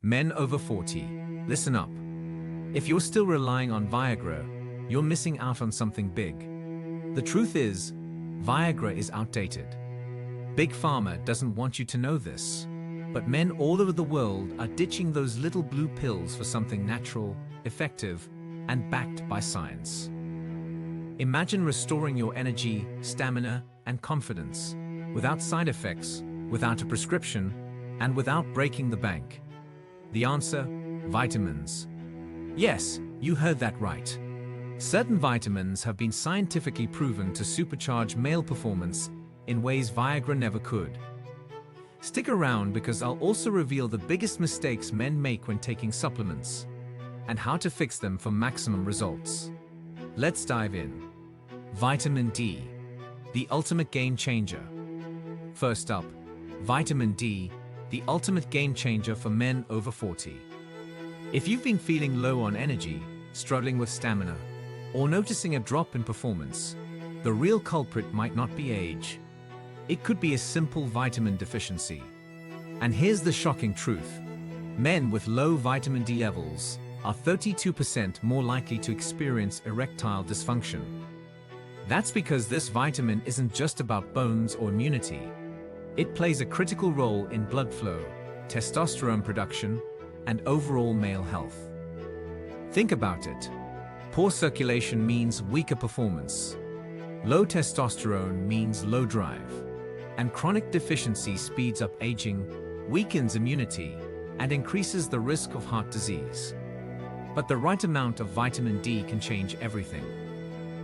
Men over 40, listen up. If you're still relying on Viagra, you're missing out on something big. The truth is, Viagra is outdated. Big Pharma doesn't want you to know this, but men all over the world are ditching those little blue pills for something natural, effective, and backed by science. Imagine restoring your energy, stamina, and confidence without side effects, without a prescription, and without breaking the bank. The answer? Vitamins. Yes, you heard that right. Certain vitamins have been scientifically proven to supercharge male performance in ways Viagra never could. Stick around because I'll also reveal the biggest mistakes men make when taking supplements and how to fix them for maximum results. Let's dive in. Vitamin D, the ultimate game changer. First up, vitamin D, the ultimate game changer for men over 40. If you've been feeling low on energy, struggling with stamina, or noticing a drop in performance, the real culprit might not be age. It could be a simple vitamin deficiency. And here's the shocking truth. Men with low vitamin D levels are 32% more likely to experience erectile dysfunction. That's because this vitamin isn't just about bones or immunity. It plays a critical role in blood flow, testosterone production, and overall male health. Think about it. Poor circulation means weaker performance. Low testosterone means low drive. And chronic deficiency speeds up aging, weakens immunity, and increases the risk of heart disease. But the right amount of vitamin D can change everything.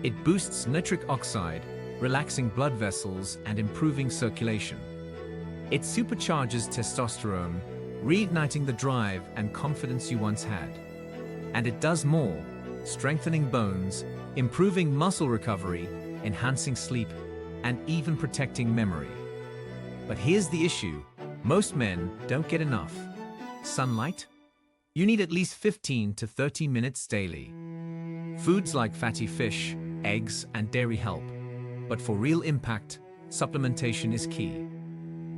It boosts nitric oxide, relaxing blood vessels and improving circulation. It supercharges testosterone, reigniting the drive and confidence you once had. And it does more, strengthening bones, improving muscle recovery, enhancing sleep, and even protecting memory. But here's the issue. Most men don't get enough. Sunlight? You need at least 15 to 30 minutes daily. Foods like fatty fish, eggs, and dairy help. But for real impact, supplementation is key.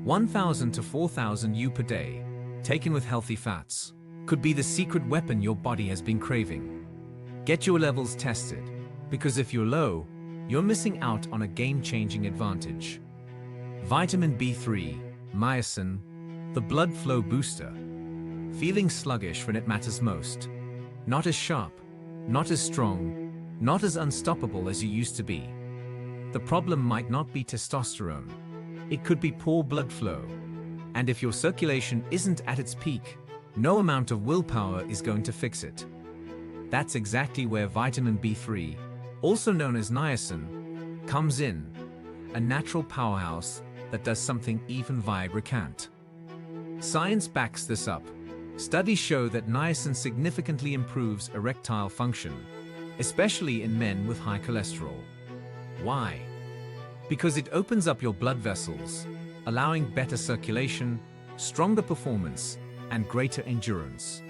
1,000 to 4,000 U per day, taken with healthy fats, could be the secret weapon your body has been craving. Get your levels tested, because if you're low, you're missing out on a game-changing advantage. Vitamin B3, niacin, the blood flow booster. Feeling sluggish when it matters most. Not as sharp, not as strong, not as unstoppable as you used to be. The problem might not be testosterone. It could be poor blood flow. And if your circulation isn't at its peak, no amount of willpower is going to fix it. That's exactly where vitamin B3, also known as niacin, comes in. A natural powerhouse that does something even Viagra can't. Science backs this up. Studies show that niacin significantly improves erectile function, especially in men with high cholesterol. Why? Because it opens up your blood vessels, allowing better circulation, stronger performance, and greater endurance.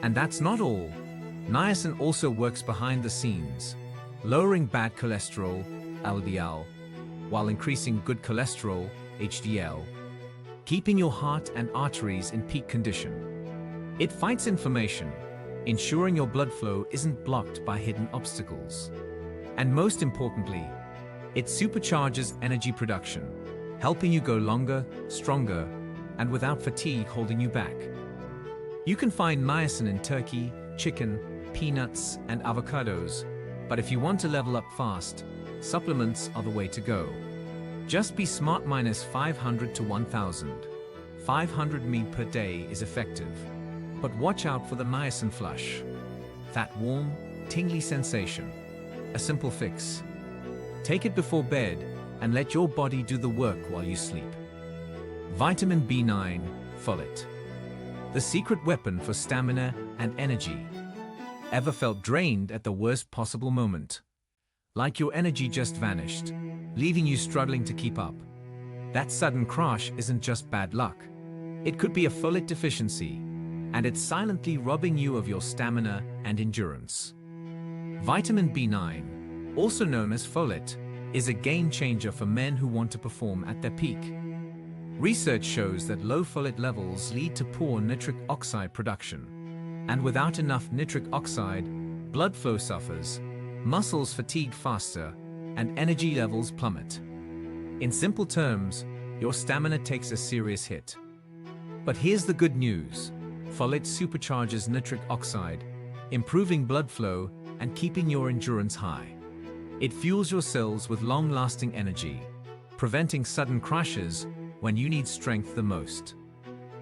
And that's not all. Niacin also works behind the scenes, lowering bad cholesterol, LDL, while increasing good cholesterol, HDL, keeping your heart and arteries in peak condition. It fights inflammation, ensuring your blood flow isn't blocked by hidden obstacles. And most importantly, it supercharges energy production, helping you go longer, stronger, and without fatigue holding you back. You can find niacin in turkey, chicken, peanuts, and avocados, but if you want to level up fast, supplements are the way to go. Just be smart. Minus 500 to 1,000. 500 mg per day is effective. But watch out for the niacin flush. That warm, tingly sensation. A simple fix. Take it before bed and let your body do the work while you sleep. Vitamin B9, folate. The secret weapon for stamina and energy. Ever felt drained at the worst possible moment? Like your energy just vanished, leaving you struggling to keep up. That sudden crash isn't just bad luck. It could be a folate deficiency, and it's silently robbing you of your stamina and endurance. Vitamin B9, also known as folate, is a game changer for men who want to perform at their peak. Research shows that low folate levels lead to poor nitric oxide production. And without enough nitric oxide, blood flow suffers, muscles fatigue faster, and energy levels plummet. In simple terms, your stamina takes a serious hit. But here's the good news. Folate supercharges nitric oxide, improving blood flow and keeping your endurance high. It fuels your cells with long-lasting energy, preventing sudden crashes when you need strength the most.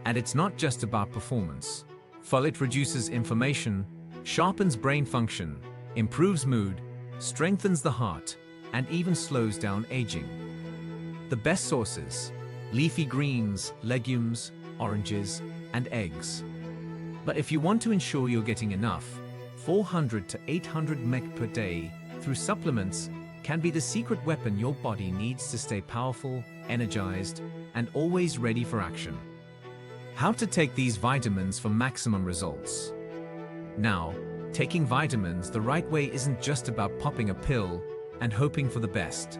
And it's not just about performance. Folate reduces inflammation, sharpens brain function, improves mood, strengthens the heart, and even slows down aging. The best sources: leafy greens, legumes, oranges, and eggs. But if you want to ensure you're getting enough, 400 to 800 mg per day through supplements can be the secret weapon your body needs to stay powerful, energized, and always ready for action. How to take these vitamins for maximum results. Now, taking vitamins the right way isn't just about popping a pill and hoping for the best.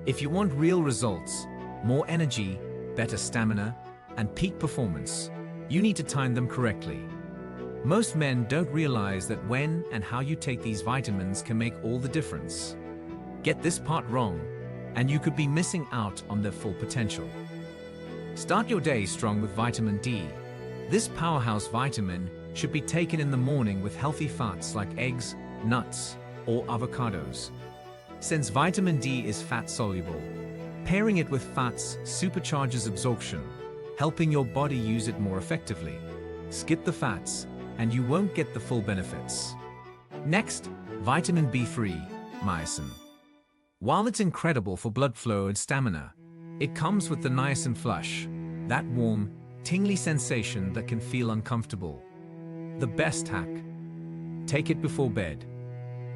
If you want real results, more energy, better stamina, and peak performance, you need to time them correctly. Most men don't realize that when and how you take these vitamins can make all the difference. Get this part wrong, and you could be missing out on their full potential. Start your day strong with vitamin D. This powerhouse vitamin should be taken in the morning with healthy fats like eggs, nuts, or avocados. Since vitamin D is fat-soluble, pairing it with fats supercharges absorption, helping your body use it more effectively. Skip the fats, and you won't get the full benefits. Next, vitamin B3, niacin. While it's incredible for blood flow and stamina, it comes with the niacin flush, that warm, tingly sensation that can feel uncomfortable. The best hack: take it before bed.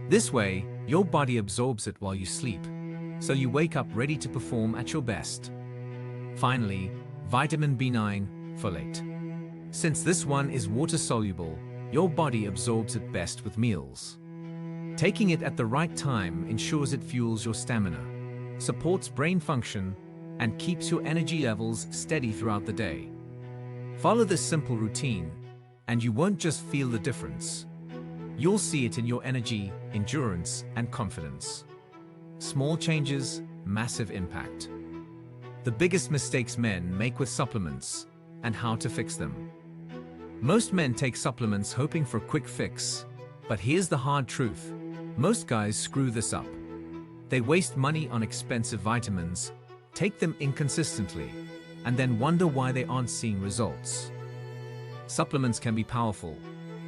This way, your body absorbs it while you sleep, so you wake up ready to perform at your best. Finally, vitamin B9, folate. Since this one is water-soluble, your body absorbs it best with meals. Taking it at the right time ensures it fuels your stamina, supports brain function, and keeps your energy levels steady throughout the day. Follow this simple routine, and you won't just feel the difference. You'll see it in your energy, endurance, and confidence. Small changes, massive impact. The biggest mistakes men make with supplements, and how to fix them. Most men take supplements hoping for a quick fix, but here's the hard truth. Most guys screw this up. They waste money on expensive vitamins, take them inconsistently, and then wonder why they aren't seeing results. Supplements can be powerful,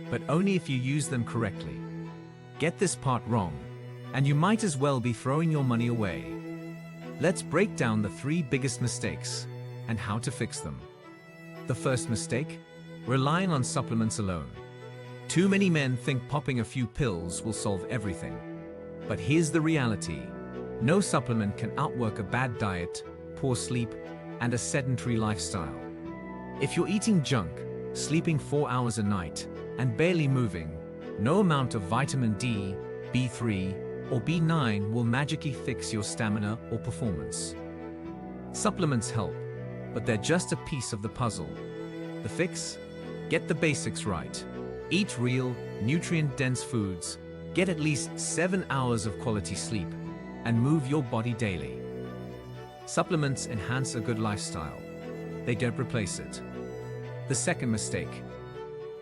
but only if you use them correctly. Get this part wrong, and you might as well be throwing your money away. Let's break down the 3 biggest mistakes and how to fix them. The first mistake: relying on supplements alone. Too many men think popping a few pills will solve everything. But here's the reality: no supplement can outwork a bad diet, poor sleep, and a sedentary lifestyle. If you're eating junk, sleeping 4 hours a night, and barely moving, no amount of vitamin D, B3, or B9 will magically fix your stamina or performance. Supplements help, but they're just a piece of the puzzle. The fix? Get the basics right. Eat real, nutrient-dense foods, get at least 7 hours of quality sleep, and move your body daily. Supplements enhance a good lifestyle. They don't replace it. The second mistake: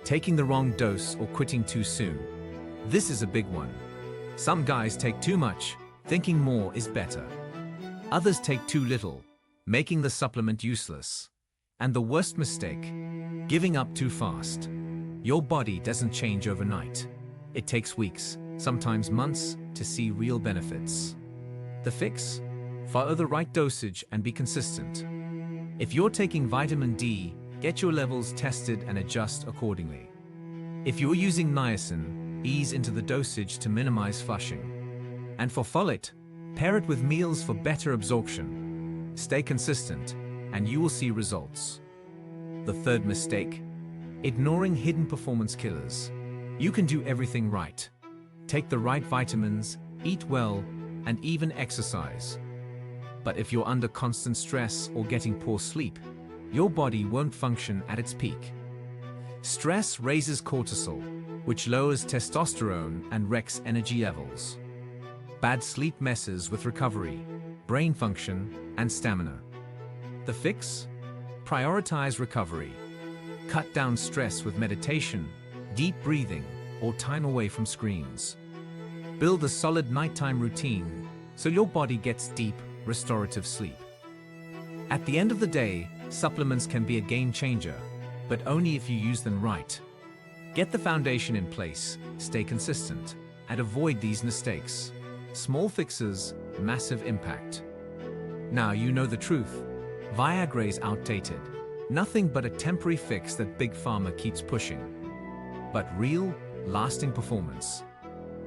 taking the wrong dose or quitting too soon. This is a big one. Some guys take too much, thinking more is better. Others take too little, making the supplement useless. And the worst mistake: giving up too fast. Your body doesn't change overnight. It takes weeks, sometimes months, to see real benefits. The fix? Follow the right dosage and be consistent. If you're taking vitamin D, get your levels tested and adjust accordingly. If you're using niacin, ease into the dosage to minimize flushing. And for folate, pair it with meals for better absorption. Stay consistent, and you will see results. The third mistake: ignoring hidden performance killers. You can do everything right. Take the right vitamins, eat well, and even exercise. But if you're under constant stress or getting poor sleep, your body won't function at its peak. Stress raises cortisol, which lowers testosterone and wrecks energy levels. Bad sleep messes with recovery, brain function, and stamina. The fix? Prioritize recovery. Cut down stress with meditation, deep breathing, or time away from screens. Build a solid nighttime routine so your body gets deep, restorative sleep. At the end of the day, supplements can be a game changer, but only if you use them right. Get the foundation in place, stay consistent, and avoid these mistakes. Small fixes, massive impact. Now you know the truth. Viagra is outdated. Nothing but a temporary fix that Big Pharma keeps pushing. But real, lasting performance.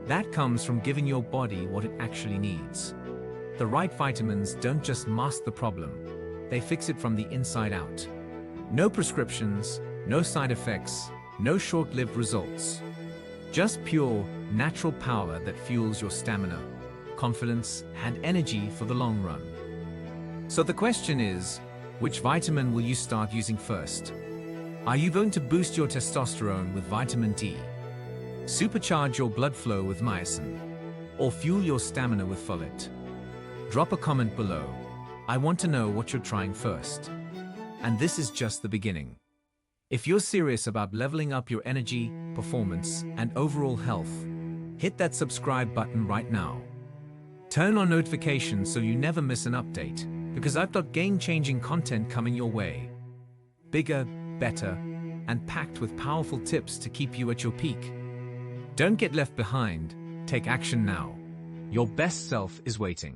That comes from giving your body what it actually needs. The right vitamins don't just mask the problem, they fix it from the inside out. No prescriptions, no side effects, no short-lived results. Just pure, natural power that fuels your stamina, confidence, and energy for the long run. So the question is, which vitamin will you start using first? Are you going to boost your testosterone with vitamin D? Supercharge your blood flow with niacin? Or fuel your stamina with folate? Drop a comment below. I want to know what you're trying first. And this is just the beginning. If you're serious about leveling up your energy, performance, and overall health, hit that subscribe button right now. Turn on notifications so you never miss an update, because I've got game-changing content coming your way. Bigger, better, and packed with powerful tips to keep you at your peak. Don't get left behind. Take action now. Your best self is waiting.